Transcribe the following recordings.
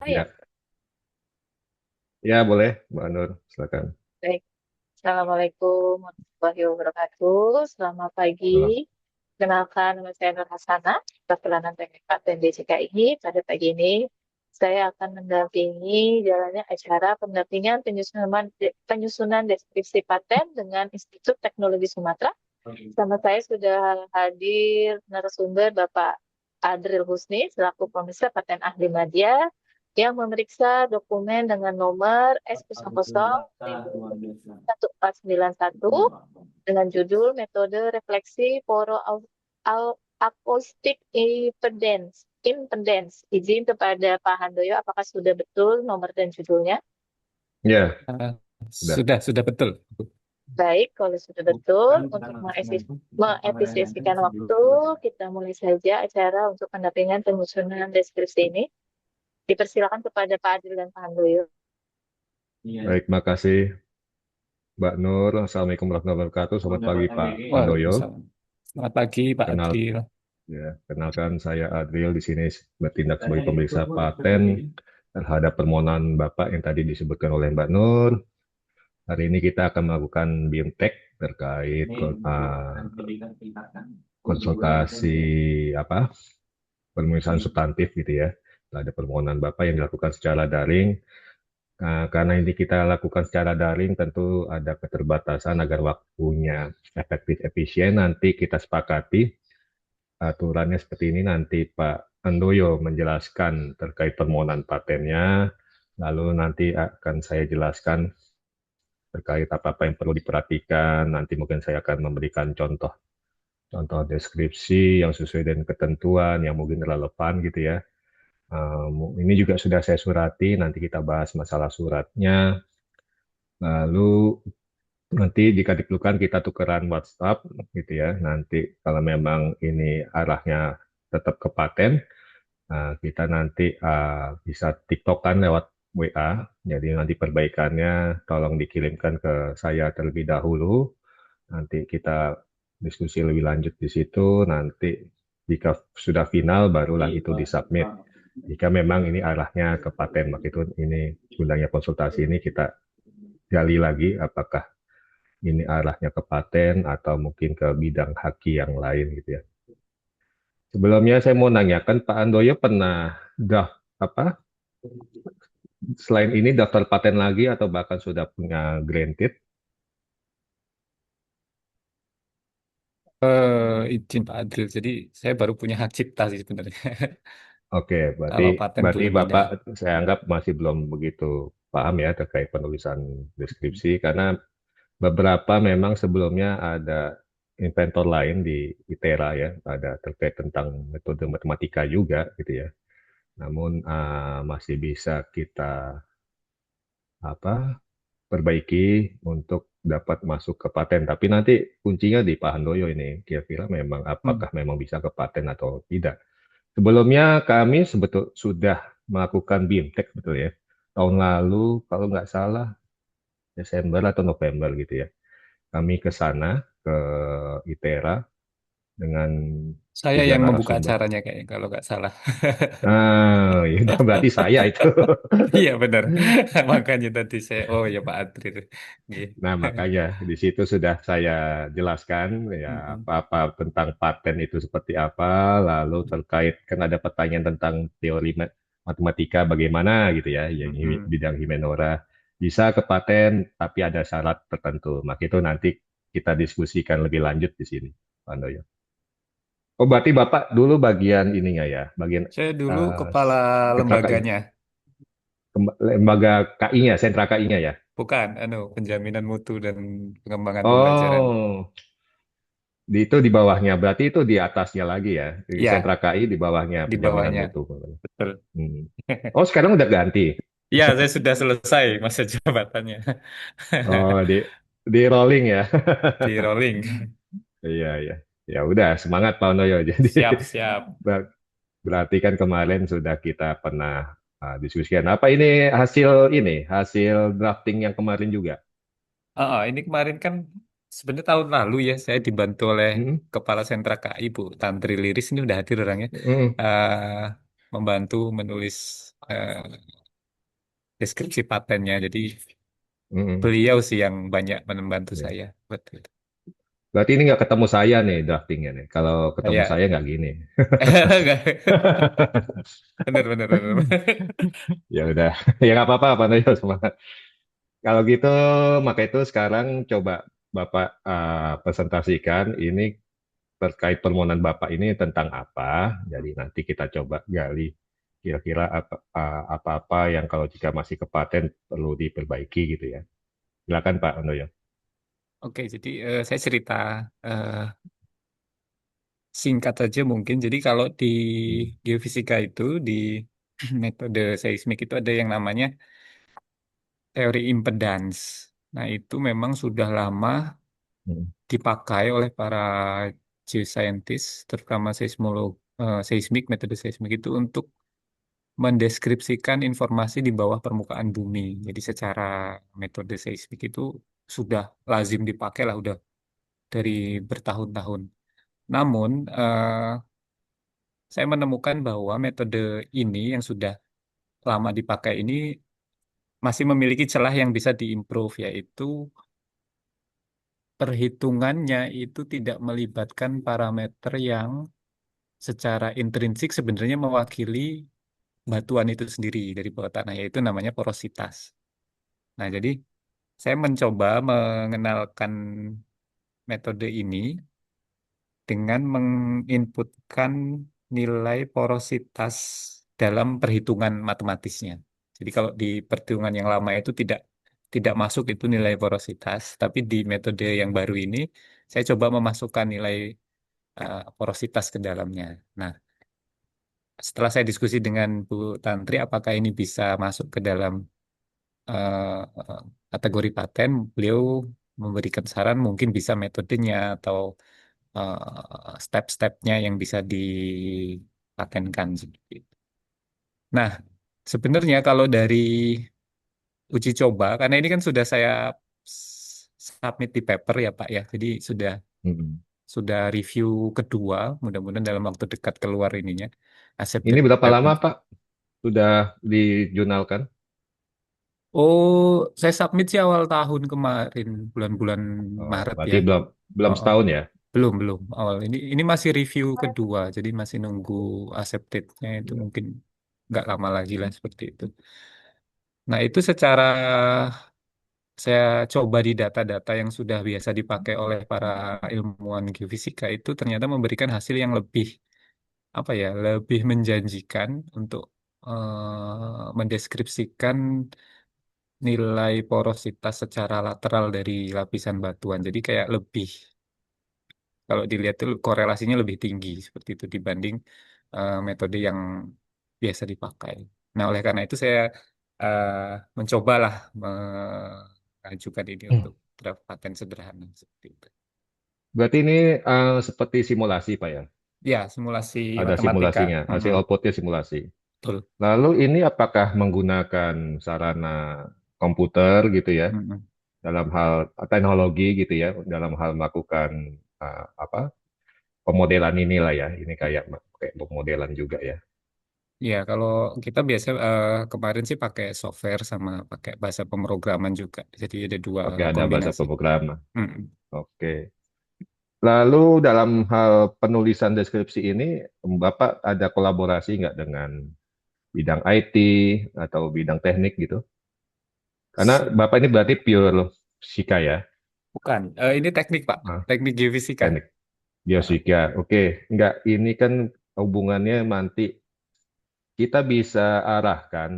Oh ya, Ya, ya boleh, Mbak Nur, silakan. baik. Assalamualaikum warahmatullahi wabarakatuh. Selamat pagi. Halo. Kenalkan, nama saya Nur Hasana, staf pelayanan teknik Paten DCKI. Pada pagi ini, saya akan mendampingi jalannya acara pendampingan penyusunan deskripsi paten dengan Institut Teknologi Sumatera. Sama saya sudah hadir narasumber Bapak Adril Husni selaku Komisar Paten Ahli Madya yang memeriksa dokumen dengan nomor S001491 dengan judul Metode Refleksi Acoustic Impedance. Izin kepada Pak Handoyo, apakah sudah betul nomor dan judulnya? Ya, Eh, sudah. sudah betul. Baik, kalau sudah betul, untuk mengefisiensikan waktu, kita mulai saja acara untuk pendampingan penyusunan deskripsi ini. Dipersilakan kepada Pak Adil dan Pak Handoyo. Baik, makasih Mbak Nur. Assalamualaikum warahmatullahi wabarakatuh. Selamat pagi Pak Handoyo. Waalaikumsalam. Selamat pagi, Pak Kenal, Adril. kenalkan saya Adril di sini bertindak sebagai pemeriksa paten terhadap permohonan Bapak yang tadi disebutkan oleh Mbak Nur. Hari ini kita akan melakukan BIMTEK terkait konsultasi apa pemeriksaan substantif gitu ya. Ada permohonan Bapak yang dilakukan secara daring. Nah, karena ini kita lakukan secara daring, tentu ada keterbatasan agar waktunya efektif efisien. Nanti kita sepakati aturannya seperti ini. Nanti Pak Andoyo menjelaskan terkait permohonan patennya, lalu nanti akan saya jelaskan terkait apa-apa yang perlu diperhatikan. Nanti mungkin saya akan memberikan contoh deskripsi yang sesuai dengan ketentuan yang mungkin relevan gitu ya. Ini juga sudah saya surati, nanti kita bahas masalah suratnya. Lalu nanti jika diperlukan kita tukeran WhatsApp gitu ya. Nanti kalau memang ini arahnya tetap ke paten, kita nanti bisa TikTokan lewat WA. Jadi nanti perbaikannya tolong dikirimkan ke saya terlebih dahulu. Nanti kita diskusi lebih lanjut di situ. Nanti jika sudah final barulah itu disubmit. Jika memang ini arahnya ke paten, maka itu ini gunanya konsultasi ini kita gali lagi apakah ini arahnya ke paten atau mungkin ke bidang haki yang lain gitu ya. Sebelumnya saya mau nanyakan Pak Andoyo pernah apa selain ini daftar paten lagi atau bahkan sudah punya granted? Izin Pak Adril, jadi saya baru punya hak cipta sih sebenarnya. Oke, berarti Kalau paten berarti belum ada. Bapak saya anggap masih belum begitu paham ya terkait penulisan deskripsi karena beberapa memang sebelumnya ada inventor lain di ITERA ya, ada terkait tentang metode matematika juga gitu ya. Namun masih bisa kita apa perbaiki untuk dapat masuk ke paten. Tapi nanti kuncinya di Pak Handoyo ini, kira-kira memang Hmm. apakah memang bisa ke paten atau tidak. Sebelumnya kami sudah melakukan BIMTEK betul ya. Tahun lalu kalau nggak salah Desember atau November gitu ya. Kami ke sana ke ITERA dengan Saya tiga yang membuka narasumber. acaranya kayaknya kalau nggak salah. Ya udah berarti saya itu. Iya benar. Makanya tadi saya, oh ya Pak Adril. Iya. Nah, makanya di situ sudah saya jelaskan ya Mm-mm. apa-apa tentang paten itu seperti apa, lalu terkait kan ada pertanyaan tentang teori matematika bagaimana gitu ya, yang Mm-mm. bidang Hymenora bisa ke paten tapi ada syarat tertentu. Maka itu nanti kita diskusikan lebih lanjut di sini, Pak Andoyo. Oh, berarti Bapak dulu bagian ininya ya, bagian Saya dulu eh, kepala sentra KI, lembaganya, lembaga KI-nya, sentra KI-nya ya. bukan, penjaminan mutu dan pengembangan pembelajaran. Oh, itu di bawahnya, berarti itu di atasnya lagi ya. Di sentra Ya, KI di bawahnya di penjaminan bawahnya, mutu. betul. Hmm. Oh, sekarang udah ganti. Ya, saya sudah selesai masa jabatannya. Oh, di rolling ya. Di rolling. Iya, iya. Ya udah, semangat Pak Noyo. Jadi Siap, siap. ber- berarti kan kemarin sudah kita pernah diskusikan. Apa ini hasil drafting yang kemarin juga? Ini kemarin kan sebenarnya tahun lalu ya saya dibantu oleh Hmm, Kepala Sentra KI Bu Tantri Liris, ini udah hadir orangnya, hmm, eh, membantu menulis deskripsi patennya. Jadi Mm-mm. beliau sih yang banyak membantu Ya. saya. Betul. Berarti ini nggak ketemu saya nih draftingnya nih. Kalau ketemu Saya saya nggak gini. nggak- benar benar benar. Ya udah, ya nggak apa-apa, Pak Noyo. Semangat. Kalau gitu, maka itu sekarang coba Bapak presentasikan ini terkait permohonan Bapak ini tentang apa. Jadi nanti kita coba gali kira-kira apa-apa yang kalau jika masih ke paten perlu diperbaiki gitu ya. Silakan Pak Noyo. Oke, jadi saya cerita eh, singkat saja mungkin. Jadi kalau di Hmm. geofisika itu di metode seismik itu ada yang namanya teori impedans. Nah, itu memang sudah lama Hmm. dipakai oleh para geoscientist, terutama seismik, metode seismik itu untuk mendeskripsikan informasi di bawah permukaan bumi. Jadi secara metode seismik itu sudah lazim dipakai lah, udah dari bertahun-tahun. Namun, saya menemukan bahwa metode ini yang sudah lama dipakai ini masih memiliki celah yang bisa diimprove, yaitu perhitungannya itu tidak melibatkan parameter yang secara intrinsik sebenarnya mewakili batuan itu sendiri dari bawah tanah, yaitu namanya porositas. Nah, jadi saya mencoba mengenalkan metode ini dengan menginputkan nilai porositas dalam perhitungan matematisnya. Jadi kalau di perhitungan yang lama itu tidak masuk itu nilai porositas, tapi di metode yang baru ini saya coba memasukkan nilai porositas ke dalamnya. Nah, setelah saya diskusi dengan Bu Tantri, apakah ini bisa masuk ke dalam eh, kategori paten, beliau memberikan saran mungkin bisa metodenya atau step-stepnya yang bisa dipatenkan seperti itu. Nah, sebenarnya kalau dari uji coba, karena ini kan sudah saya submit di paper ya Pak ya, jadi Hmm. sudah review kedua, mudah-mudahan dalam waktu dekat keluar ininya, Ini accepted berapa lama paper. Pak sudah dijurnalkan? Oh, saya submit sih awal tahun kemarin, bulan-bulan Oh, Maret berarti ya. belum belum Oh, oh. setahun ya? Belum awal ini masih review kedua, jadi masih nunggu accepted-nya itu Ya. mungkin nggak lama lagi lah seperti itu. Nah itu secara saya coba di data-data yang sudah biasa dipakai oleh para ilmuwan geofisika itu ternyata memberikan hasil yang lebih apa ya, lebih menjanjikan untuk mendeskripsikan nilai porositas secara lateral dari lapisan batuan. Jadi kayak lebih kalau dilihat tuh korelasinya lebih tinggi seperti itu dibanding metode yang biasa dipakai. Nah, oleh karena itu saya eh, mencobalah mengajukan ini Hmm. untuk draft paten sederhana seperti itu. Berarti ini seperti simulasi Pak ya? Ya, simulasi Ada matematika. simulasinya, hasil Mm-mm, outputnya simulasi. betul. Lalu ini apakah menggunakan sarana komputer gitu ya, Mm-mm. dalam hal teknologi gitu ya, dalam hal melakukan apa pemodelan inilah ya, ini kayak pemodelan juga ya. Ya, kalau kita biasa kemarin sih pakai software sama pakai bahasa pemrograman juga. Jadi ada dua Oke, ada bahasa kombinasi. pemrograman. Mm-mm. Oke. Lalu dalam hal penulisan deskripsi ini, Bapak ada kolaborasi nggak dengan bidang IT atau bidang teknik gitu? Karena Bapak ini berarti pure fisika ya, Bukan, ini teknik Pak, ah, teknik geofisika. teknik Heeh. biofisika. Oke, nggak ini kan hubungannya nanti kita bisa arahkan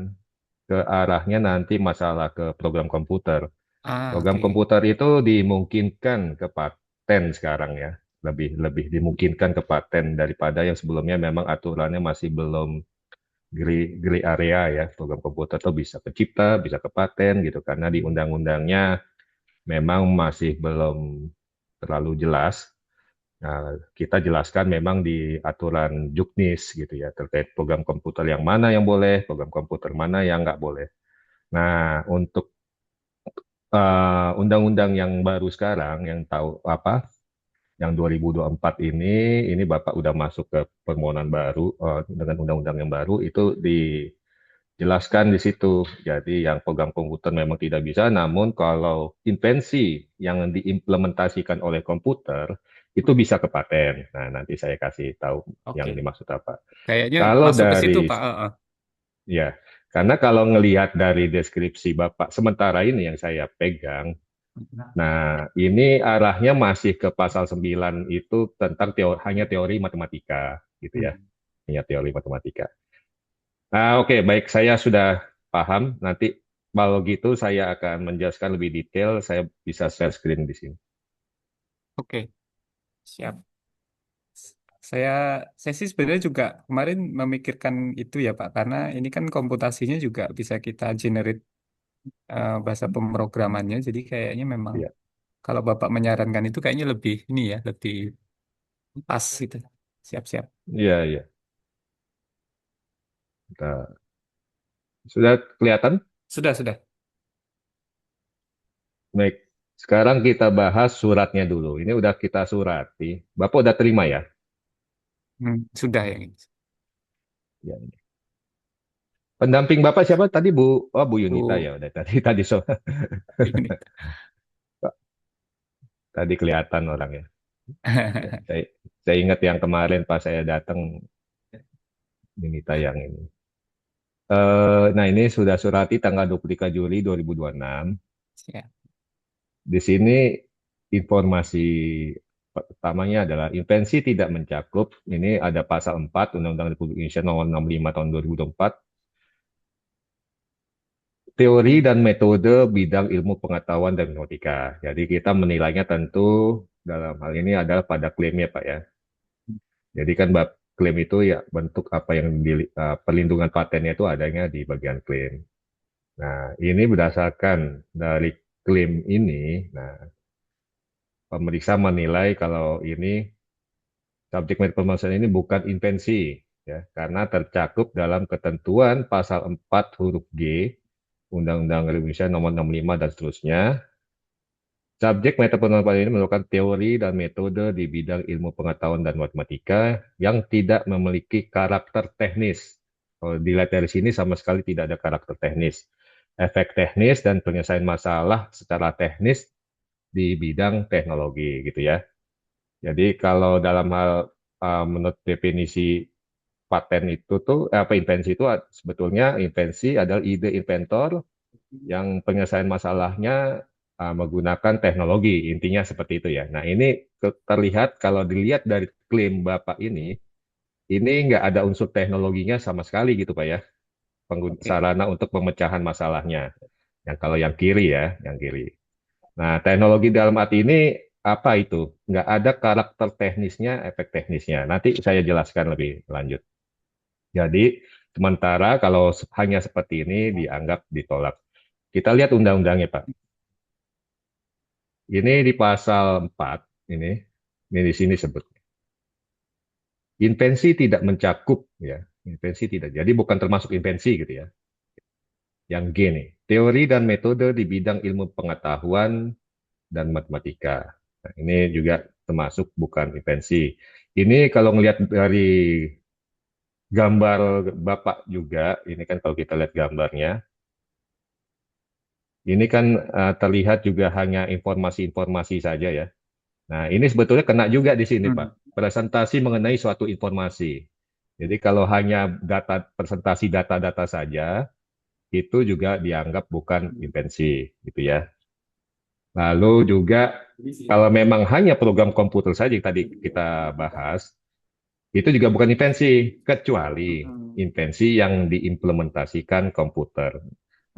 ke arahnya nanti masalah ke program komputer. Program Oke. komputer itu dimungkinkan ke paten sekarang ya. Lebih lebih dimungkinkan ke paten daripada yang sebelumnya memang aturannya masih belum gray area ya. Program komputer tuh bisa ke cipta, bisa ke paten gitu karena di undang-undangnya memang masih belum terlalu jelas. Nah, kita jelaskan memang di aturan Juknis gitu ya terkait program komputer yang mana yang boleh, program komputer mana yang nggak boleh. Nah, untuk undang-undang yang baru sekarang yang tahu apa yang 2024 ini Bapak udah masuk ke permohonan baru dengan undang-undang yang baru itu jelaskan di situ. Jadi yang program komputer memang tidak bisa, namun kalau invensi yang diimplementasikan oleh komputer itu bisa ke paten. Nah, nanti saya kasih tahu yang Oke, dimaksud apa. kayaknya Kalau masuk ke situ dari Pak. Ya, karena kalau ngelihat dari deskripsi Bapak sementara ini yang saya pegang, nah ini arahnya masih ke pasal 9 itu tentang hanya teori matematika gitu ya, Hmm. hanya teori matematika. Nah, oke, baik, saya sudah paham. Nanti kalau gitu saya akan menjelaskan lebih detail, saya bisa share screen di sini. Oke, siap. Saya saya sih sebenarnya juga kemarin memikirkan itu ya Pak, karena ini kan komputasinya juga bisa kita generate bahasa pemrogramannya. Jadi kayaknya memang Ya, kalau Bapak menyarankan itu kayaknya lebih ini ya, lebih pas gitu. Siap-siap. iya, iya. Nah, sudah kelihatan? Sudah, sudah. Baik. Sekarang kita bahas suratnya dulu. Ini udah kita surati. Bapak udah terima ya? Sudah yang ini. Ya. Pendamping Bapak siapa tadi Bu? Oh, Bu Yunita Bu, ya udah tadi tadi ini. tadi kelihatan orangnya. Ya, saya ingat yang kemarin pas saya datang Yunita yang ini. Nah ini sudah surati tanggal 23 Juli 2026. Siap. Di sini informasi pertamanya adalah invensi tidak mencakup. Ini ada pasal 4 Undang-Undang Republik Indonesia nomor 65 tahun 2024. Teori dan metode bidang ilmu pengetahuan dan matematika. Jadi kita menilainya tentu dalam hal ini adalah pada klaimnya Pak ya. Jadi kan bab klaim itu ya bentuk apa yang perlindungan patennya itu adanya di bagian klaim. Nah, ini berdasarkan dari klaim ini, nah pemeriksa menilai kalau ini subjek matter permasalahan ini bukan invensi ya, karena tercakup dalam ketentuan pasal 4 huruf G Undang-Undang Republik Indonesia nomor 65 dan seterusnya. Subjek mata penelitian ini merupakan teori dan metode di bidang ilmu pengetahuan dan matematika yang tidak memiliki karakter teknis. Kalau dilihat dari sini sama sekali tidak ada karakter teknis. Efek teknis dan penyelesaian masalah secara teknis di bidang teknologi gitu ya. Jadi kalau dalam hal menurut definisi paten itu tuh apa invensi itu sebetulnya invensi adalah ide inventor yang penyelesaian masalahnya menggunakan teknologi, intinya seperti itu ya. Nah ini terlihat kalau dilihat dari klaim Bapak ini nggak ada unsur teknologinya sama sekali gitu Pak ya, Oke. sarana untuk pemecahan masalahnya. Yang kalau yang kiri ya, yang kiri. Nah teknologi dalam arti ini apa itu? Nggak ada karakter teknisnya, efek teknisnya. Nanti saya jelaskan lebih lanjut. Jadi sementara kalau hanya seperti ini dianggap ditolak. Kita lihat undang-undangnya Pak. Ini di pasal 4 ini di sini sebut invensi tidak mencakup ya, invensi tidak. Jadi bukan termasuk invensi gitu ya. Yang G nih, teori dan metode di bidang ilmu pengetahuan dan matematika. Nah, ini juga termasuk bukan invensi. Ini kalau ngelihat dari gambar Bapak juga, ini kan kalau kita lihat gambarnya, ini kan terlihat juga hanya informasi-informasi saja ya. Nah, ini sebetulnya kena juga di sini, Pak. Hmm. Presentasi mengenai suatu informasi. Jadi kalau hanya presentasi data-data saja, itu juga dianggap bukan invensi, gitu ya. Lalu juga kalau memang hanya program komputer saja yang tadi kita bahas, itu juga bukan invensi, kecuali invensi yang diimplementasikan komputer.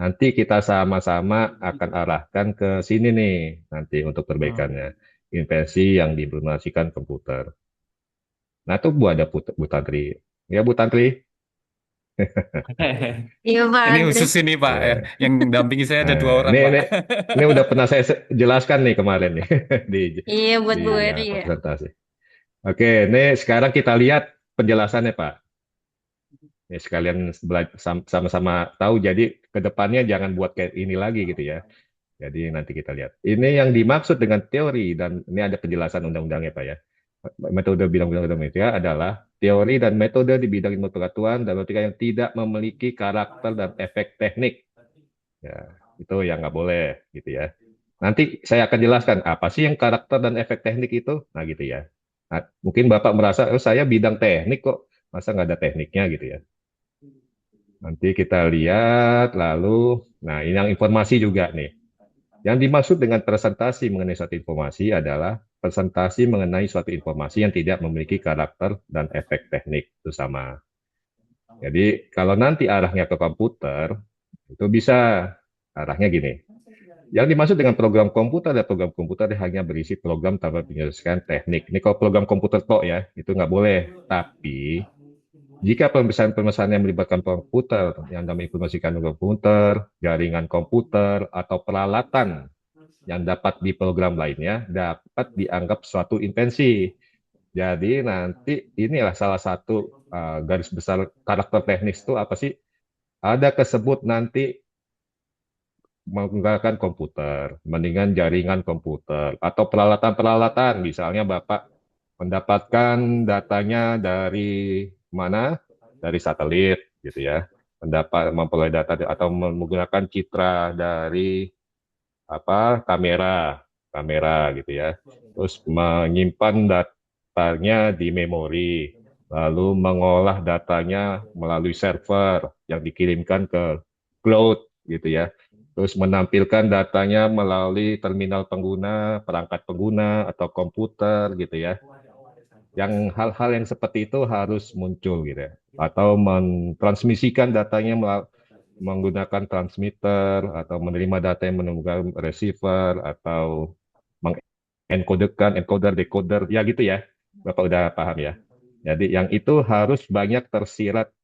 Nanti kita sama-sama akan arahkan ke sini nih, nanti untuk perbaikannya. Invensi yang diimplementasikan komputer. Nah, itu Bu ada Bu Tantri. Ya, Bu Tantri. Iya Pak Ini Andri. khusus ini Pak ya. Ya. Yang dampingi saya ada dua Nah, orang Pak. ini udah pernah saya jelaskan nih kemarin nih di Iya buat di Bu Eri ya. presentasi. Oke, ini sekarang kita lihat penjelasannya Pak. Ya, sekalian sama-sama tahu. Jadi ke depannya jangan buat kayak ini lagi gitu ya. Jadi nanti kita lihat. Ini yang dimaksud dengan teori dan ini ada penjelasan undang-undangnya Pak ya. Metode bidang undang-undang itu adalah teori dan metode di bidang ilmu pengetahuan dan matematika yang tidak memiliki karakter dan efek teknik. Ya, itu yang nggak boleh gitu ya. Nanti saya akan jelaskan apa sih yang karakter dan efek teknik itu. Nah gitu ya. Nah, mungkin Bapak merasa, oh saya bidang teknik kok, masa nggak ada tekniknya gitu ya. Nanti kita lihat lalu, nah ini yang informasi juga nih. Yang dimaksud dengan presentasi mengenai suatu informasi adalah presentasi mengenai suatu informasi yang tidak memiliki karakter dan efek teknik itu sama. Jadi kalau nanti arahnya ke komputer, itu bisa arahnya gini. Yang dimaksud dengan program komputer adalah program komputer yang hanya berisi program tanpa menyelesaikan teknik. Ini kalau program komputer kok ya, itu nggak boleh. Tapi jika pemesanan-pemesanan yang melibatkan komputer, yang kami informasikan komputer, jaringan komputer, atau peralatan yang dapat diprogram lainnya, dapat dianggap suatu invensi. Jadi nanti inilah salah satu garis besar karakter teknis itu apa sih? Ada kesebut nanti menggunakan komputer, mendingan jaringan komputer, atau peralatan-peralatan, misalnya Bapak mendapatkan datanya dari mana? Dari satelit, gitu ya. Memperoleh data atau menggunakan citra dari apa kamera gitu ya. Terus menyimpan datanya di memori, lalu mengolah datanya melalui server yang dikirimkan ke cloud gitu ya. Terus menampilkan datanya melalui terminal pengguna, perangkat pengguna atau komputer gitu ya. Yang hal-hal yang seperti itu harus muncul gitu ya. Atau mentransmisikan datanya menggunakan transmitter atau menerima data yang menemukan receiver atau mengencodekan encoder decoder ya gitu ya. Bapak udah paham ya. Jadi yang itu harus banyak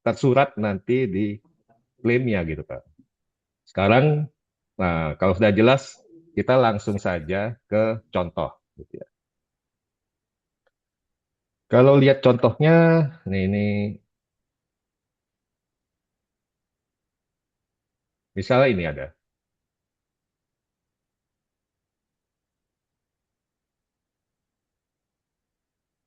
tersurat nanti di klaimnya gitu Pak. Sekarang kalau sudah jelas kita langsung saja ke contoh gitu ya. Kalau lihat contohnya ini misalnya ini ada.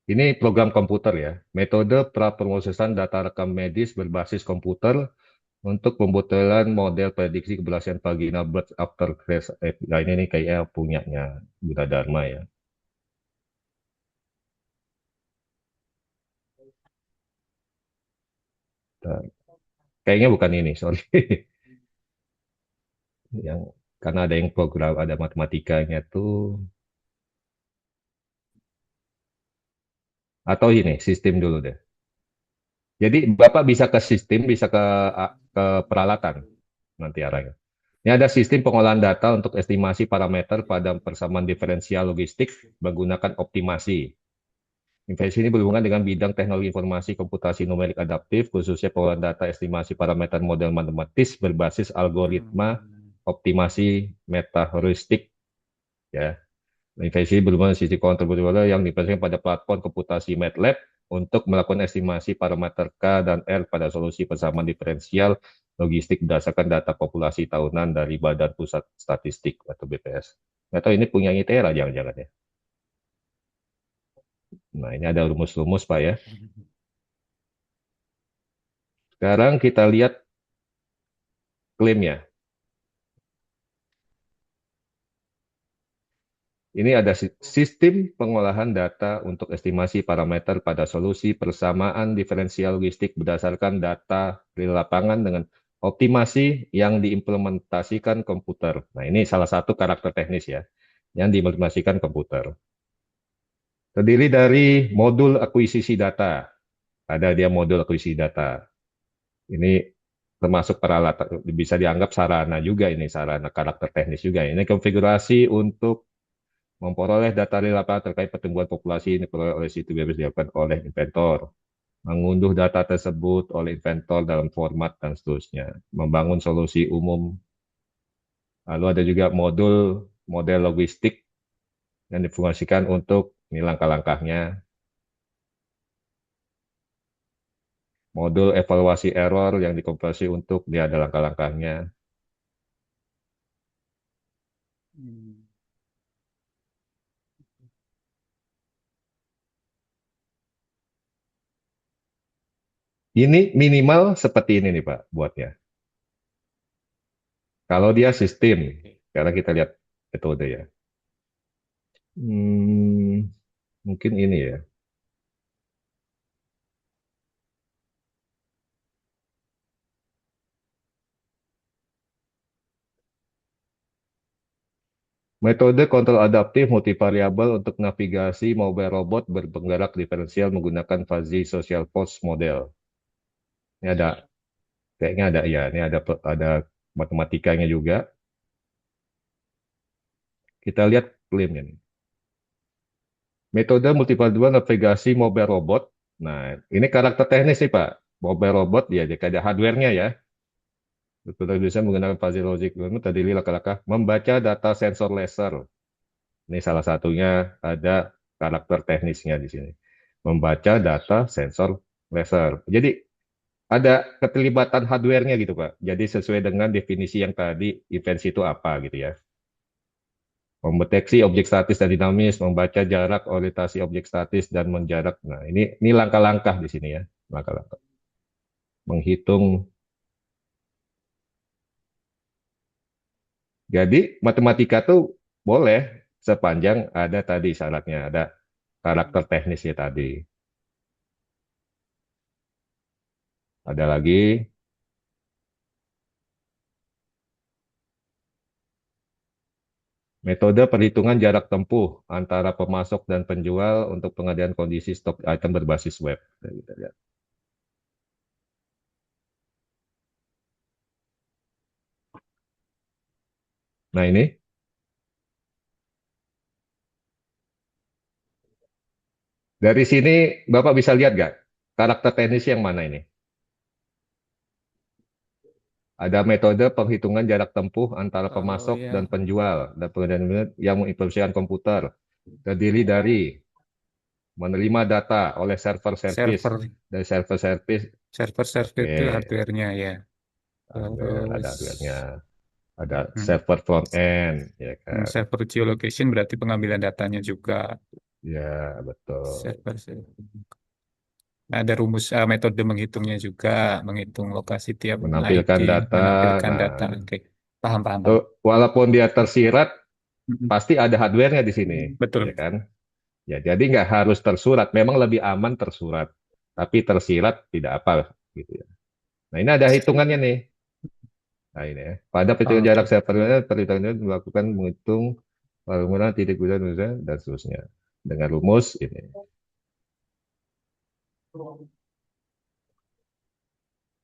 Ini program komputer ya. Metode praproses data rekam medis berbasis komputer untuk pembotolan model prediksi keberhasilan vagina birth after crash. Nah ini nih kayaknya punyanya Gunadarma ya. Nah, kayaknya bukan ini, sorry. Yang karena ada yang program, ada matematikanya tuh. Atau ini, sistem dulu deh. Jadi Bapak bisa ke sistem, bisa ke peralatan nanti arahnya. Ini ada sistem pengolahan data untuk estimasi parameter pada persamaan diferensial logistik menggunakan optimasi. Investasi ini berhubungan dengan bidang teknologi informasi komputasi numerik adaptif, khususnya pengolahan data estimasi parameter model matematis berbasis algoritma optimasi metaheuristik. Ya. Investasi berhubungan dengan sisi kontrol yang dipasarkan pada platform komputasi MATLAB untuk melakukan estimasi parameter K dan R pada solusi persamaan diferensial logistik berdasarkan data populasi tahunan dari Badan Pusat Statistik atau BPS. Atau ini punya ITERA jangan-jangan ya. Nah, ini ada rumus-rumus Pak ya. Sekarang kita lihat klaimnya. Ini ada sistem pengolahan data untuk estimasi parameter pada solusi persamaan diferensial logistik berdasarkan data di lapangan dengan optimasi yang diimplementasikan komputer. Nah, ini salah satu karakter teknis ya, yang diimplementasikan komputer. Terdiri dari modul akuisisi data. Ada dia modul akuisisi data. Ini termasuk peralatan, bisa dianggap sarana juga ini, sarana karakter teknis juga. Ini konfigurasi untuk memperoleh data di lapangan terkait pertumbuhan populasi ini diperoleh oleh situ web dilakukan oleh inventor. Mengunduh data tersebut oleh inventor dalam format dan seterusnya. Membangun solusi umum. Lalu ada juga model logistik yang difungsikan untuk ini langkah-langkahnya. Modul evaluasi error yang dikonversi untuk dia ada langkah-langkahnya. Hmm. Ini minimal seperti ini nih Pak buatnya. Kalau dia sistem, Oke. karena kita lihat metode ya. Hmm, mungkin ini ya. Metode kontrol adaptif multivariabel untuk navigasi mobile robot berpenggerak diferensial menggunakan fuzzy social force model. Ini ada, kayaknya ada ya, ini ada matematikanya juga. Kita lihat klaimnya nih. Metode multivariabel navigasi mobile robot. Nah, ini karakter teknis nih Pak. Mobile robot ya, jika ada hardware-nya ya. Betul bisa menggunakan fuzzy logic terdiri laka-laka membaca data sensor laser. Ini salah satunya ada karakter teknisnya di sini. Membaca data sensor laser. Jadi ada keterlibatan hardware-nya gitu Pak. Jadi sesuai dengan definisi yang tadi, events itu apa gitu ya. Mendeteksi objek statis dan dinamis, membaca jarak orientasi objek statis dan menjarak. Nah, ini langkah-langkah di sini ya, langkah-langkah. Menghitung. Jadi matematika tuh boleh sepanjang ada tadi syaratnya, ada karakter teknisnya tadi. Ada lagi metode perhitungan jarak tempuh antara pemasok dan penjual untuk pengadaan kondisi stok item berbasis web. Nah, kita lihat. Nah ini, dari sini Bapak bisa lihat nggak karakter teknis yang mana ini? Ada metode penghitungan jarak tempuh antara Kalau pemasok dan yang penjual dan pengadaan yang menginformasikan komputer terdiri dari menerima data oleh server service server dari server service. server Oke, itu hardware-nya ya. ada Terus hardware-nya, ada hmm, server front end, ya kan? server geolocation berarti pengambilan datanya juga. Ya, betul. Server, server. Nah, ada rumus metode menghitungnya juga, menghitung lokasi tiap IP, Menampilkan data. menampilkan Nah, data. Oke, paham, paham, tuh, paham. walaupun dia tersirat, Mm-mm. pasti ada hardware-nya di sini, ya Betul. kan? Ya, jadi nggak harus tersurat. Memang lebih aman tersurat, tapi tersirat tidak apa, gitu ya. Nah, ini ada hitungannya nih. Nah, ini ya. Pada perhitungan jarak Oke. servernya, perhitungannya melakukan menghitung penggunaan titik guna dan seterusnya. Dengan rumus ini.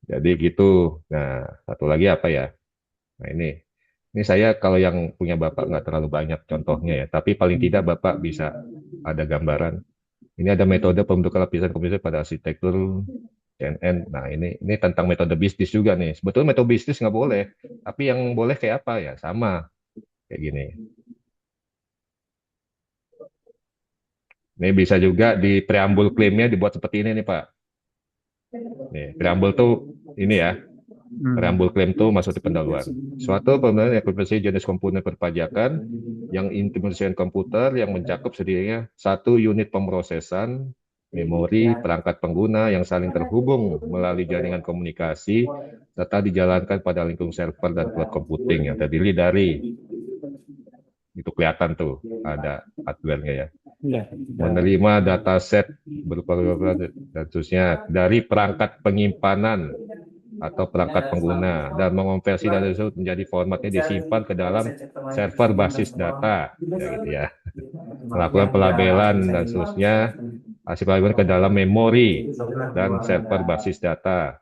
Jadi gitu. Nah, satu lagi apa ya? Nah, ini saya kalau yang punya Bapak nggak terlalu banyak contohnya ya, tapi paling tidak Bapak bisa ada gambaran. Ini ada metode pembentukan lapisan komputer pada arsitektur CNN. Nah, ini tentang metode bisnis juga nih. Sebetulnya metode bisnis nggak boleh, tapi yang boleh kayak apa ya? Sama kayak gini. Ini bisa juga di preambul klaimnya dibuat seperti ini nih Pak. Nih, preambul tuh ini ya. Hmm. Preambul klaim itu maksudnya pendahuluan. Suatu pemilihan eksistensi jenis komponen perpajakan yang implementasi komputer yang mencakup setidaknya satu unit pemrosesan, memori, perangkat pengguna yang saling terhubung melalui jaringan komunikasi, serta dijalankan pada lingkungan server dan cloud computing yang terdiri dari, itu kelihatan tuh, ada hardware-nya ya, Ya. menerima dataset berupa dan seterusnya dari perangkat penyimpanan atau perangkat pengguna dan mengonversi data tersebut menjadi formatnya disimpan ke dalam server basis data ya gitu ya, melakukan pelabelan dan seterusnya, hasil pelabelan ke dalam memori dan server basis data,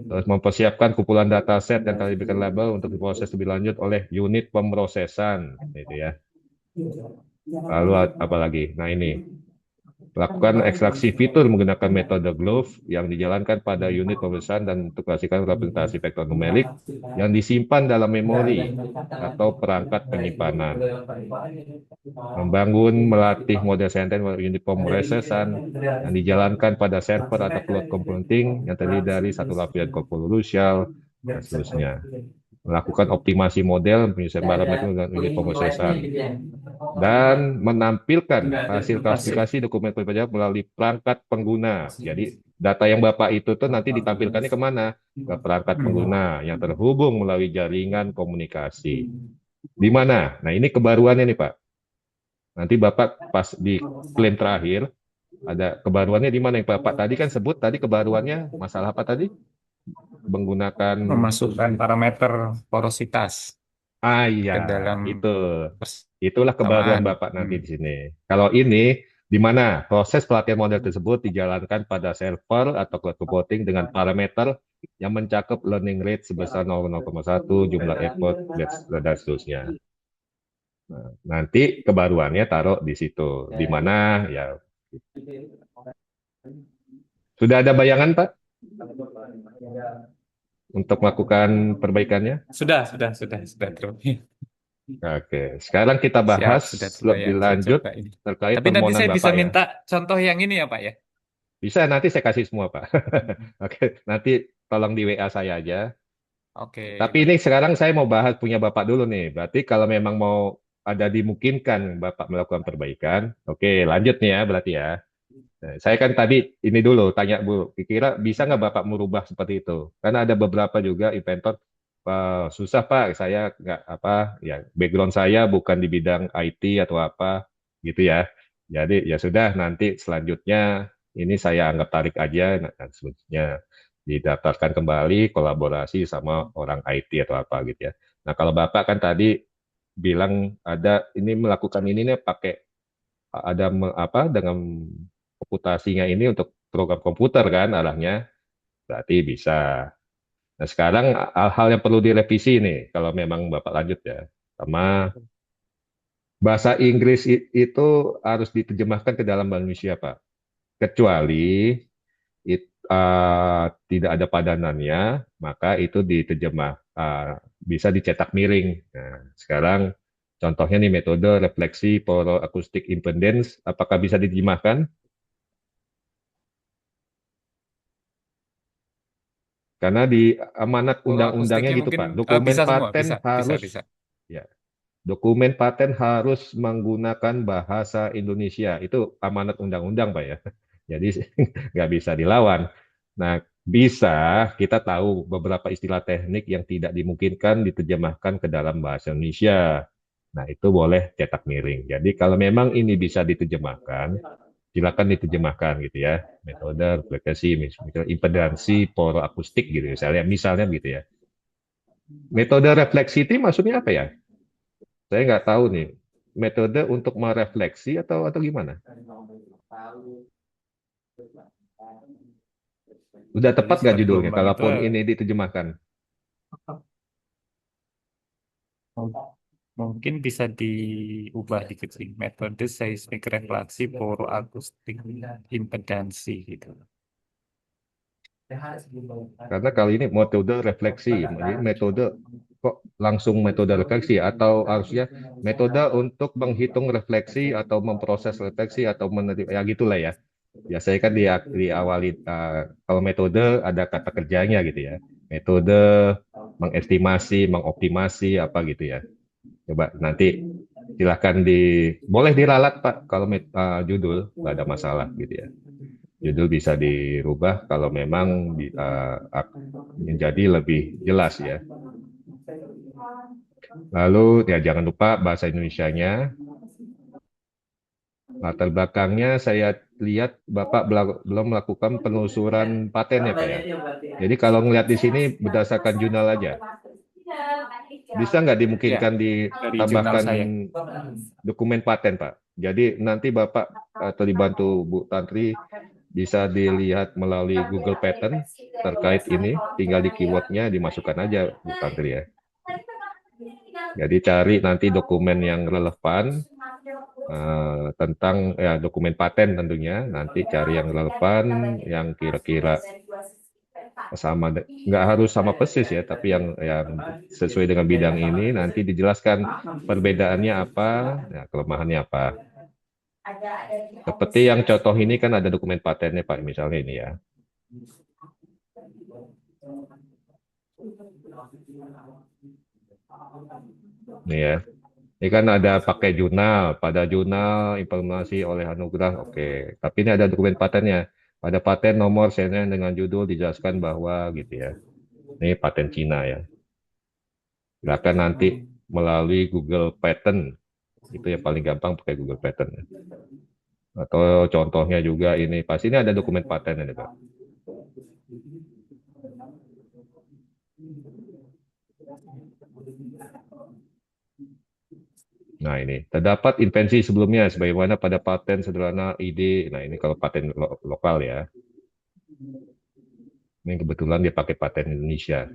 terus mempersiapkan kumpulan dataset yang telah diberikan label untuk diproses lebih lanjut oleh unit pemrosesan gitu ya. Lalu apa lagi, nah ini lakukan ekstraksi fitur menggunakan metode GLOVE yang dijalankan pada unit pemeriksaan dan untuk menghasilkan representasi vektor numerik yang disimpan dalam memori atau perangkat penyimpanan. Membangun, melatih model sentence unit pemrosesan yang dijalankan pada server atau cloud computing yang terdiri dari satu lapisan convolutional dan seterusnya. melakukan optimasi model, penyusunan parameter dan unit pemrosesan, dan menampilkan hasil klasifikasi dokumen perpajakan melalui perangkat pengguna. Jadi data yang Bapak itu tuh nanti ditampilkannya kemana? Ke perangkat pengguna yang terhubung melalui jaringan komunikasi. Di mana? Nah, ini kebaruannya nih Pak. Nanti Bapak pas di klaim terakhir, ada kebaruannya di mana yang Bapak tadi kan sebut tadi kebaruannya masalah apa tadi? Menggunakan Memasukkan parameter porositas iya ke dalam itu. Itulah kebaruan persamaan. Bapak nanti di sini. Kalau ini di mana proses pelatihan model tersebut dijalankan pada server atau cloud computing dengan parameter yang mencakup learning rate sebesar 0,1, jumlah effort, dan seterusnya. Nah, nanti kebaruannya taruh di situ. Di mana ya sudah ada bayangan Pak untuk melakukan perbaikannya? Sudah. Oke, sekarang kita Siap, bahas sudah lebih terbayang. Saya lanjut coba ini. terkait Tapi nanti permohonan saya bisa Bapak ya. minta contoh yang ini ya, Pak ya. Bisa nanti saya kasih semua Pak. Oke, nanti tolong di WA saya aja. Oke, Tapi ini sekarang saya mau bahas punya Bapak dulu nih. Berarti kalau memang mau ada dimungkinkan Bapak melakukan perbaikan, oke lanjut nih ya berarti ya. Nah, saya kan tadi ini dulu tanya Bu, kira bisa nggak Bapak merubah seperti itu? Karena ada beberapa juga inventor, "Wah, susah Pak, saya nggak apa ya background saya bukan di bidang IT atau apa gitu ya. Jadi ya sudah nanti selanjutnya ini saya anggap tarik aja, nah, selanjutnya didaftarkan kembali kolaborasi sama orang IT atau apa gitu ya. Nah kalau Bapak kan tadi bilang ada ini melakukan ini nih pakai ada apa dengan komputasinya ini untuk program komputer kan arahnya, berarti bisa. Nah, sekarang hal-hal yang perlu direvisi nih, kalau memang Bapak lanjut ya. Sama bahasa Inggris itu harus diterjemahkan ke dalam bahasa Indonesia, Pak. Kecuali tidak ada padanannya, maka itu diterjemah, bisa dicetak miring. Nah, sekarang contohnya nih metode refleksi poroakustik impedance, apakah bisa diterjemahkan? Karena di amanat kalau undang-undangnya akustiknya gitu, mungkin Pak. Dokumen bisa semua, paten harus bisa. ya, dokumen paten harus menggunakan bahasa Indonesia. Itu amanat undang-undang, Pak ya. Jadi nggak bisa dilawan. Nah, bisa kita tahu beberapa istilah teknik yang tidak dimungkinkan diterjemahkan ke dalam bahasa Indonesia. Nah, itu boleh cetak miring. Jadi kalau memang ini bisa diterjemahkan, silakan diterjemahkan gitu ya. Metode refleksi, misalnya impedansi poroakustik gitu misalnya gitu ya. Metode refleksi itu maksudnya apa ya? Saya nggak tahu nih. Metode untuk merefleksi atau gimana? Udah Jadi tepat nggak setiap judulnya? gelombang itu Kalaupun ini diterjemahkan. mungkin bisa diubah dikit sih. Metode seismik refleksi poroakustik impedansi gitu. Karena kali ini metode refleksi. Jadi metode kok langsung metode refleksi atau harusnya metode untuk menghitung refleksi atau memproses refleksi atau menerima ya gitulah ya. Biasanya kan diawali kalau metode ada kata kerjanya gitu ya. Metode mengestimasi, mengoptimasi apa gitu ya. Coba nanti silahkan boleh diralat Pak kalau judul nggak ada masalah gitu ya. Judul bisa dirubah kalau memang menjadi lebih jelas ya. Lalu ya jangan lupa bahasa Indonesianya. Latar belakangnya saya lihat Bapak belum melakukan penelusuran paten ya Pak ya. Jadi kalau ngelihat di sini berdasarkan jurnal aja. Bisa nggak Ya, dimungkinkan dari jurnal ditambahkan saya. dokumen paten Pak? Jadi nanti Bapak atau dibantu Bu Tantri bisa dilihat melalui Google Pattern terkait ini, tinggal di keywordnya dimasukkan aja Bu Tantri ya. Jadi cari nanti dokumen yang relevan tentang ya dokumen paten tentunya, nanti cari yang relevan, yang kira-kira nggak harus sama persis ya, tapi yang sesuai dengan bidang ini nanti dijelaskan perbedaannya apa, ya, kelemahannya apa. Seperti yang contoh ini kan ada dokumen patennya Pak, misalnya ini ya. Nih ya. Ini kan ada pakai jurnal, pada jurnal informasi oleh anugerah, oke. Tapi ini ada dokumen patennya. Pada paten nomor serial dengan judul dijelaskan bahwa gitu ya. Ini paten Cina ya. Silakan nanti melalui Google Patent. Itu yang paling gampang pakai Google Patent. Atau contohnya juga ini, pasti ini ada dokumen paten ini, Pak. Nah ini, terdapat invensi sebelumnya sebagaimana pada paten sederhana ide. Nah ini kalau paten lokal ya. Ini kebetulan dia pakai paten Indonesia.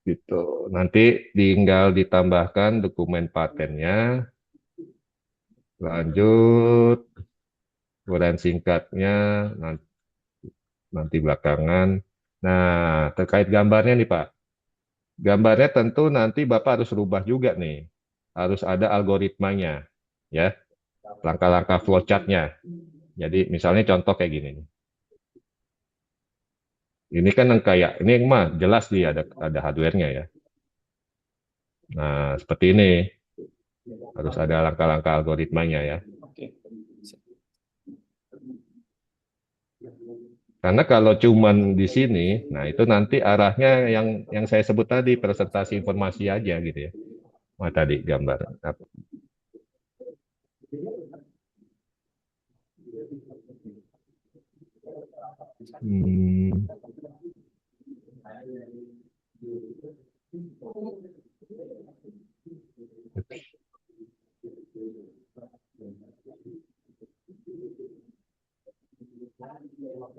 Gitu. Nanti tinggal ditambahkan dokumen patennya, lanjut, uraian singkatnya, nanti belakangan. Nah, terkait gambarnya nih Pak. Gambarnya tentu nanti Bapak harus rubah juga nih. Harus ada algoritmanya, ya, langkah-langkah flowchart-nya. Jadi misalnya contoh kayak gini nih. Ini kan yang kayak, ini mah jelas dia ada hardware-nya ya. Nah, seperti ini. Harus ada langkah-langkah algoritmanya ya. Oke. Karena kalau cuman di sini, nah itu nanti arahnya yang saya sebut tadi presentasi informasi aja gitu ya. Wah tadi gambar. Hmm,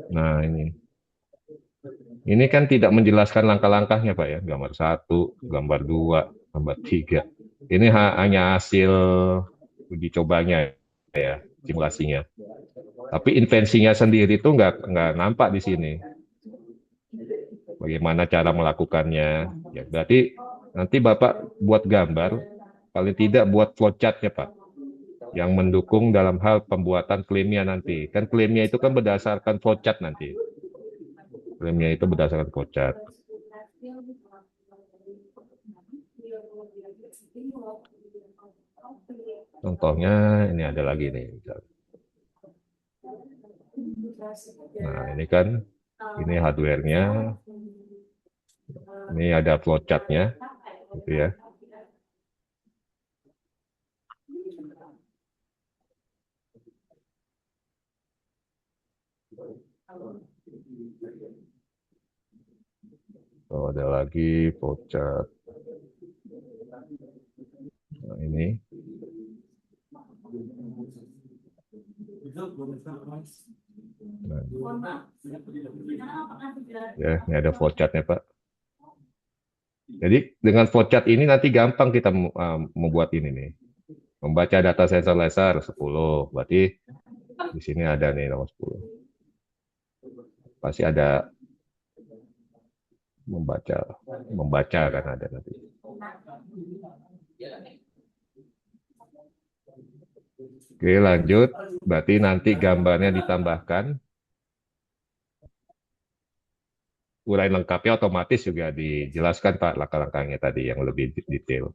nah ini. Ini kan tidak menjelaskan langkah-langkahnya Pak ya. Gambar satu, gambar dua, gambar tiga. Ini hanya hasil uji cobanya ya, simulasinya. Tapi invensinya sendiri itu nggak nampak di sini. Bagaimana cara melakukannya? Ya, berarti nanti Bapak buat gambar, paling tidak buat flowchart ya Pak, yang mendukung dalam hal pembuatan klaimnya nanti. Kan klaimnya itu kan berdasarkan flowchart nanti. Klaimnya itu berdasarkan flowchart. Contohnya ini ada lagi nih. Nah ini kan, ini hardware-nya, ini ada flowchart-nya, gitu ya. Oh, ada lagi flowchart. Nah, ini. Nah, ya, ini ada flowchart-nya, Pak. Jadi dengan flowchart ini nanti gampang kita membuat ini nih. Membaca data sensor laser 10, berarti di sini ada nih nomor 10. Pasti ada membaca kan ada nanti. Oke, lanjut. Berarti nanti gambarnya ditambahkan. Uraian lengkapnya otomatis juga dijelaskan Pak langkah-langkahnya tadi yang lebih detail.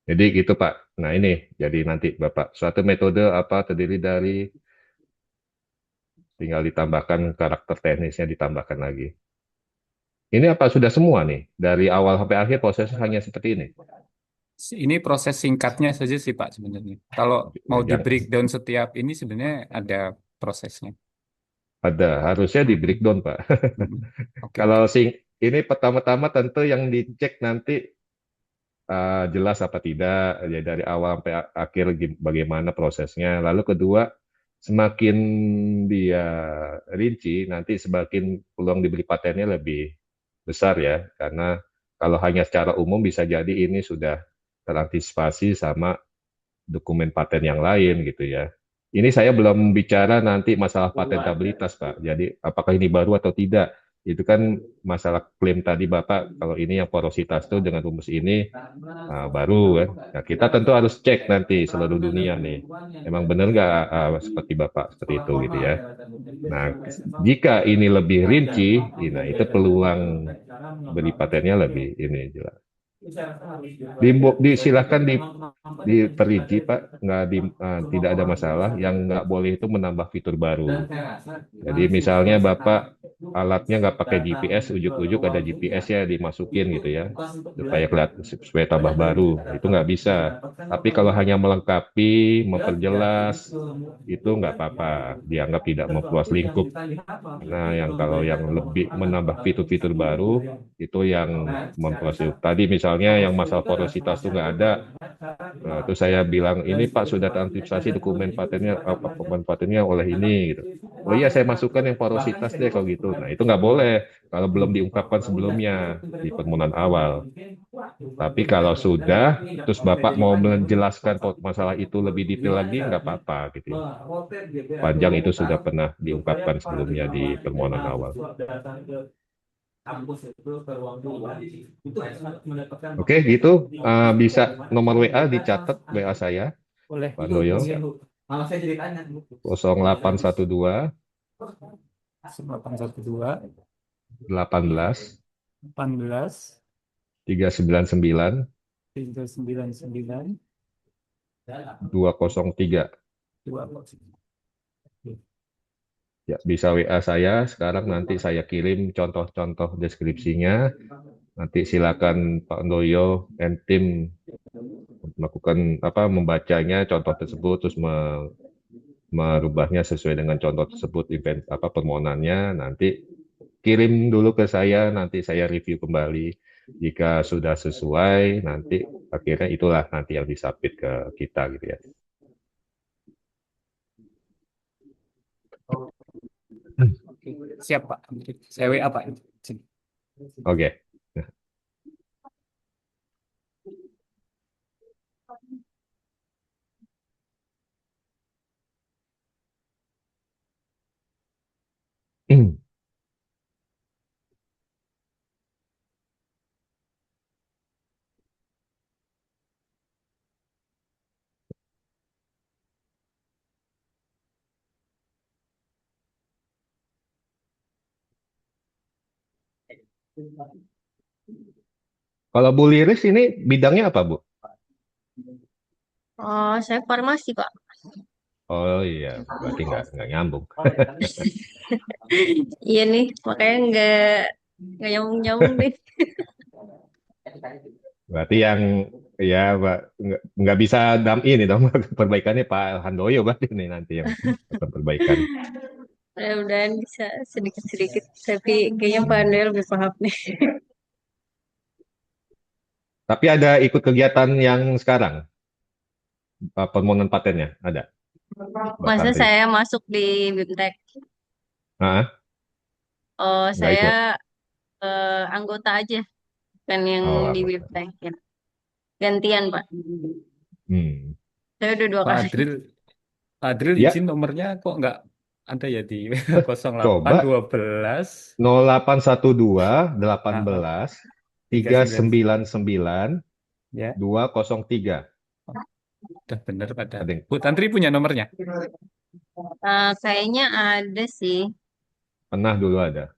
Jadi gitu Pak. Nah ini, jadi nanti Bapak, suatu metode apa terdiri dari, tinggal ditambahkan karakter teknisnya ditambahkan lagi. Ini apa sudah semua nih? Dari awal sampai akhir prosesnya hanya seperti ini? Ini proses singkatnya saja sih Pak sebenarnya. Kalau mau di Jangan, breakdown setiap ini sebenarnya ada prosesnya. ada, harusnya di breakdown Pak. Oke, Kalau oke. ini pertama-tama tentu yang dicek nanti jelas apa tidak, ya dari awal sampai akhir bagaimana prosesnya. Lalu kedua, semakin dia rinci, nanti semakin peluang diberi patennya lebih besar ya, karena kalau hanya secara umum bisa jadi ini sudah terantisipasi sama dokumen paten yang lain gitu ya. Ini saya belum bicara nanti masalah patentabilitas Pak. Jadi apakah ini baru atau tidak? Itu kan masalah klaim tadi Bapak, kalau ini yang porositas tuh dengan rumus ini baru kan. Nah, kita tentu harus cek nanti seluruh dunia nih. Emang benar nggak seperti Bapak seperti itu gitu ya. Nah, jika ini lebih rinci, nah itu peluang beli patennya lebih ini jelas. Silahkan diperinci Pak, nggak tidak ada masalah. Yang nggak boleh itu menambah fitur baru. Jadi misalnya Bapak alatnya nggak pakai GPS, ujuk-ujuk ada GPS ya dimasukin gitu ya, supaya tambah baru. Itu nggak bisa. Tapi kalau hanya melengkapi, memperjelas, itu nggak apa-apa. Dianggap tidak memperluas lingkup. Nah, kalau yang lebih menambah fitur-fitur baru, itu yang memperluas lingkup. Tadi misalnya yang masalah porositas itu nggak ada. Nah, itu saya bilang, ini Pak sudah transkriптasi dokumen patennya oleh ini gitu. Oh iya, saya masukkan yang porositas deh kalau gitu. Nah, itu nggak boleh kalau belum diungkapkan sebelumnya di permohonan awal. Tapi kalau sudah, terus Bapak mau menjelaskan masalah itu lebih detail lagi, nggak apa-apa gitu ya. Panjang itu sudah pernah diungkapkan sebelumnya di permohonan awal. Oke, gitu. Bisa nomor WA dicatat WA saya, Boleh. Pak Doyo, Siap. 0812 812 18 18 399 399 203. 2. Ya, bisa WA saya. Sekarang nanti saya kirim contoh-contoh deskripsinya. Nanti silakan Pak Doyo dan tim melakukan membacanya contoh tersebut terus merubahnya sesuai dengan contoh tersebut permohonannya nanti kirim dulu ke saya nanti saya review kembali jika sudah sesuai nanti akhirnya itulah nanti yang disubmit ke kita gitu ya. Siap, Pak. Saya WA, Pak. Sini. Oke. Kalau Bu Liris ini bidangnya apa Bu? Oh, saya farmasi, Pak. Oh iya, berarti nggak nyambung. Iya nih, makanya nggak nyambung-nyambung deh. Berarti yang ya nggak bisa ini dong perbaikannya Pak Handoyo berarti ini nanti yang akan perbaikan. Mudah-mudahan bisa sedikit-sedikit, tapi kayaknya Pak Andel lebih paham nih. Tapi ada ikut kegiatan yang sekarang permohonan patennya ada Mbak Masa Tantri. saya masuk di BIMTEK? Ah, Oh, nggak saya ikut. anggota aja, kan yang Oh di anggota. BIMTEK. Ya. Gantian, Pak. Hmm. Saya udah dua Pak kali. Adril, Pak Adril izin Ya, nomornya kok nggak ada ya di coba 0812 0812 ah, 18 39 399 ya. 203. Udah bener pada. Ada yang Bu Tantri punya nomornya? Kayaknya ada sih. pernah dulu ada.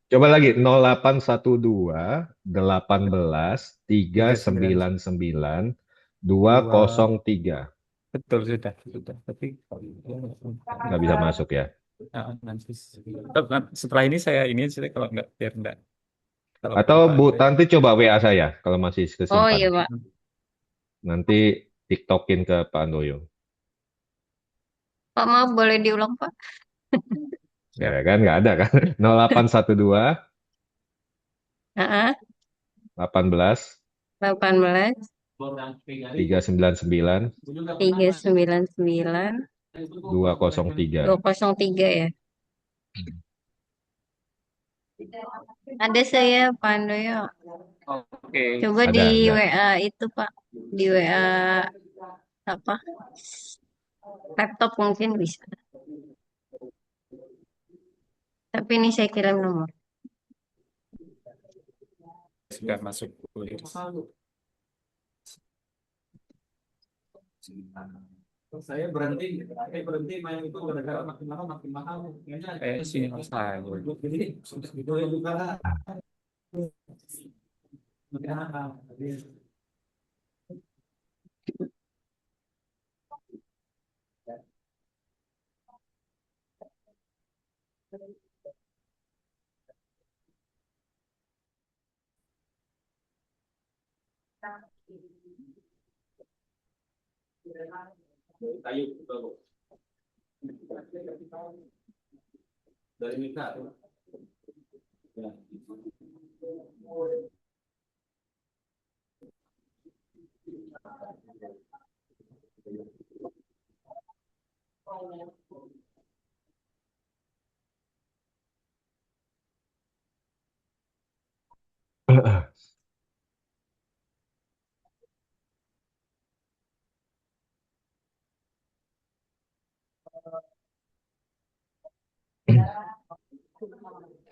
Coba lagi 0812 18 39 399 dua 203. betul sudah. Tapi Nggak bisa masuk ya. nanti setelah ini saya ini aja kalau nggak biar enggak kalau Atau Bapak Bu ada. Tanti coba WA saya kalau masih Oh kesimpan. iya, Pak. Nanti TikTokin ke Pak Andoyo. Pak, maaf boleh diulang, Pak? Ya Siap. kan nggak ada kan? 0812 Heeh, 18 18 399 399 203. 203 ya. Ada saya, Pak Andoyo. Oke. Coba di Ada. WA itu, Pak. Di WA apa? Laptop mungkin bisa. Tapi ini saya kirim nomor. sudah masuk kuliah. Saya berhenti main itu gara-gara makin lama makin mahal. Sinyal saya. Jadi itu juga makin mahal. Kayu betul. Dari Mika. Ya.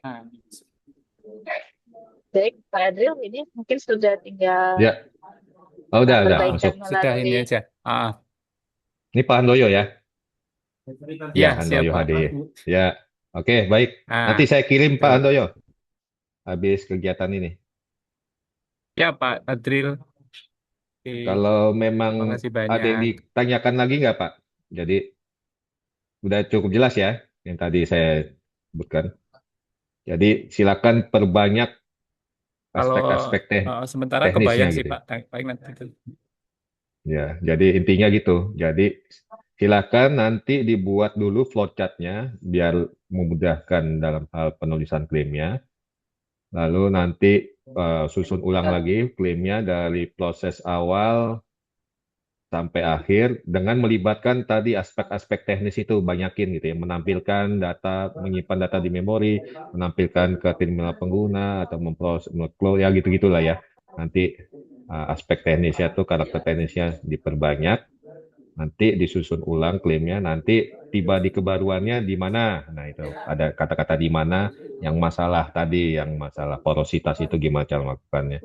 Nah, Baik, Pak Adril, ini mungkin sudah tinggal Ya, oh udah perbaikan masuk. sudah ini melalui aja. Ini Pak Handoyo ya? Ya, Ya, siap Handoyo Pak. HD. Ya, oke baik. Nanti saya kirim Pak baik. Handoyo habis kegiatan ini. Ya Pak Adril. Oke, Kalau terima memang kasih ada yang banyak. ditanyakan lagi nggak Pak? Jadi udah cukup jelas ya yang tadi saya sebutkan. Jadi silakan perbanyak Kalau aspek-aspek sementara teknisnya kebayang sih gitu ya. Pak. Baik nanti itu. Ya, jadi intinya gitu. Jadi silakan nanti dibuat dulu flowchart-nya biar memudahkan dalam hal penulisan klaimnya. Lalu nanti susun ulang lagi klaimnya dari proses awal sampai akhir dengan melibatkan tadi aspek-aspek teknis itu banyakin gitu ya, menampilkan data, menyimpan data di memori, menampilkan ke terminal pengguna atau memproses ya gitu-gitulah ya. Nanti aspek teknisnya tuh karakter teknisnya diperbanyak, nanti disusun ulang klaimnya, nanti tiba di kebaruannya di mana. Nah, itu ada kata-kata di mana yang masalah tadi, yang masalah porositas itu gimana cara melakukannya.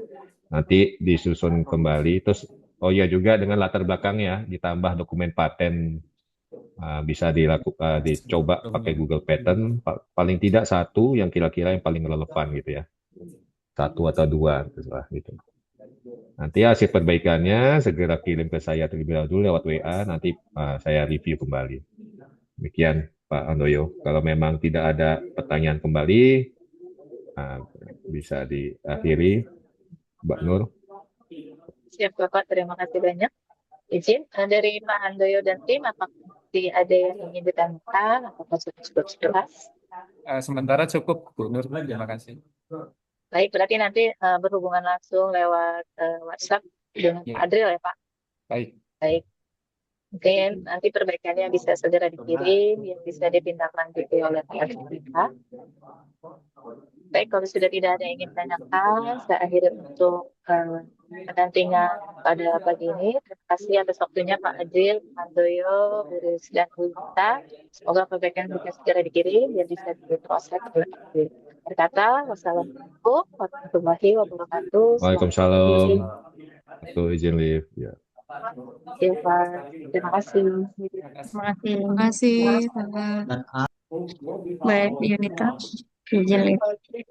Nanti disusun kembali, terus oh ya juga dengan latar belakangnya ditambah dokumen paten bisa dicoba pakai Google Patent, paling tidak satu yang kira-kira yang paling relevan gitu ya, satu atau dua terserah gitu. Nanti hasil perbaikannya segera kirim ke saya terlebih dahulu lewat WA, nanti saya review kembali. Demikian Pak Handoyo. Kalau memang tidak ada pertanyaan kembali, bisa diakhiri, Mbak Nur. siap Bapak, terima kasih banyak. Izin dari Pak Handoyo dan tim, apakah masih ada yang ingin ditanyakan apakah sudah cukup jelas? Sementara cukup Bu Nur. Terima kasih. Baik, berarti nanti berhubungan langsung lewat WhatsApp dengan Pak Ya, Adril ya Pak. baik. Baik, mungkin nanti perbaikannya bisa segera dikirim, yang bisa ditindaklanjuti oleh Pak Adril kita. Baik, kalau sudah tidak ada yang ingin ditanyakan, saya akhiri untuk pendampingan pada pagi ini. Terima kasih atas waktunya Pak Adril, Pak Handoyo, Bu Riz, dan Bu Yunita. Semoga perbaikan bisa segera dikirim dan bisa diproses oleh Pak Adril. Berkata, wassalamualaikum warahmatullahi wabarakatuh. Selamat Waalaikumsalam. pagi. Aku izin live. Ya. Ya, Pak. Terima kasih. Terima kasih, Bapak. Baik, Yunita. Izin lihat.